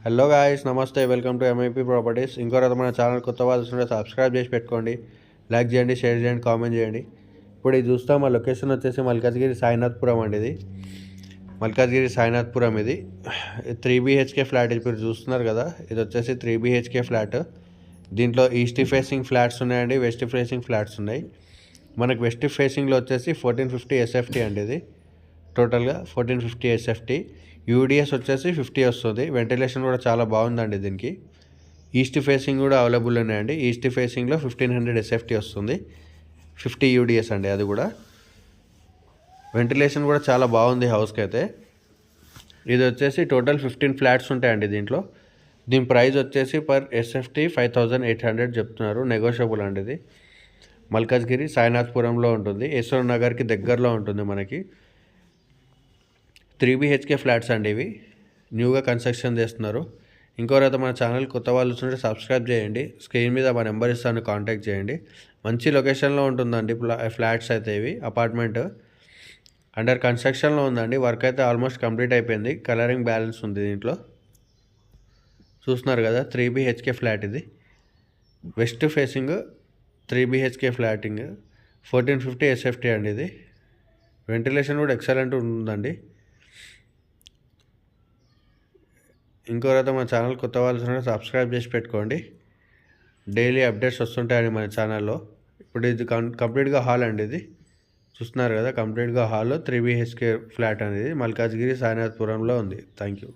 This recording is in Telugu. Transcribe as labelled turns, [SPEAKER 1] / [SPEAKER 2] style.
[SPEAKER 1] హలో గాయ్స్, నమస్తే. Welcome to MIP properties. ఇంకోరైతే మన ఛానల్ కొత్త వాళ్ళు చూస్తుంటే సబ్స్క్రైబ్ చేసి పెట్టుకోండి. లైక్ చేయండి, షేర్ చేయండి, కామెంట్ చేయండి. ఇప్పుడు ఇది చూస్తాం. మా లొకేషన్ వచ్చేసి మల్కాజ్గిరి సాయినాథ్పురం అండి. ఇది మల్కాజ్గిరి సాయినాథ్పురం. ఇది 3 BHK ఫ్లాట్. ఇప్పుడు చూస్తున్నారు కదా, ఇది వచ్చేసి 3 BHK ఫ్లాట్. దీంట్లో ఈస్ట్ ఫేసింగ్ ఫ్లాట్స్ ఉన్నాయండి, వెస్ట్ ఫేసింగ్ ఫ్లాట్స్ ఉన్నాయి. మనకు వెస్ట్ ఫేసింగ్లో వచ్చేసి 1450 SFT అండి. ఇది టోటల్గా 1450 SFT. యూడిఎస్ వచ్చేసి 50 వస్తుంది. వెంటిలేషన్ కూడా చాలా బాగుందండి దీనికి. ఈస్ట్ ఫేసింగ్ కూడా అవైలబుల్ ఉన్నాయండి. ఈస్ట్ ఫేసింగ్లో 1500 SFT వస్తుంది, 50 యూడిఎస్ అండి. అది కూడా వెంటిలేషన్ కూడా చాలా బాగుంది హౌస్కి అయితే. ఇది వచ్చేసి టోటల్ 15 ఫ్లాట్స్ ఉంటాయండి దీంట్లో. దీని ప్రైస్ వచ్చేసి పర్ SFT 5800 చెప్తున్నారు. నెగోషియబుల్ అండి. ఇది మల్కాజ్గిరి సాయినాథ్పురంలో ఉంటుంది, యశ్వర్ నగర్కి దగ్గరలో ఉంటుంది మనకి. 3 BHK ఫ్లాట్స్ అండి. ఇవి న్యూగా కన్స్ట్రక్షన్ చేస్తున్నారు. ఇంకోరైతే మన ఛానల్ కొత్త వాళ్ళు చూస్తుంటే సబ్స్క్రైబ్ చేయండి. స్క్రీన్ మీద మా నెంబర్ ఇస్తాను, కాంటాక్ట్ చేయండి. మంచి లొకేషన్లో ఉంటుందండి ఫ్లాట్స్ అయితే. ఇవి అపార్ట్మెంట్ అండర్ కన్స్ట్రక్షన్లో ఉందండి. వర్క్ అయితే ఆల్మోస్ట్ కంప్లీట్ అయిపోయింది. కలరింగ్ బ్యాలెన్స్ ఉంది దీంట్లో. చూస్తున్నారు కదా, 3 BHK ఫ్లాట్. ఇది వెస్ట్ ఫేసింగ్ 3 BHK ఫ్లాటింగ్, 1450 SFT అండి. ఇది వెంటిలేషన్ కూడా ఎక్సలెంట్ ఉందండి. ఇంకోరైతే మన ఛానల్ కొత్త వాళ్ళు సబ్స్క్రైబ్ చేసి పెట్టుకోండి. డైలీ అప్డేట్స్ వస్తుంటాయండి మన ఛానల్లో. ఇప్పుడు ఇది కంప్లీట్గా హాల్ అండి. ఇది చూస్తున్నారు కదా, కంప్లీట్గా హాల్ 3 BHK ఫ్లాట్ అనేది మల్కాజ్గిరి సాయినాథ్పురంలో ఉంది. Thank you.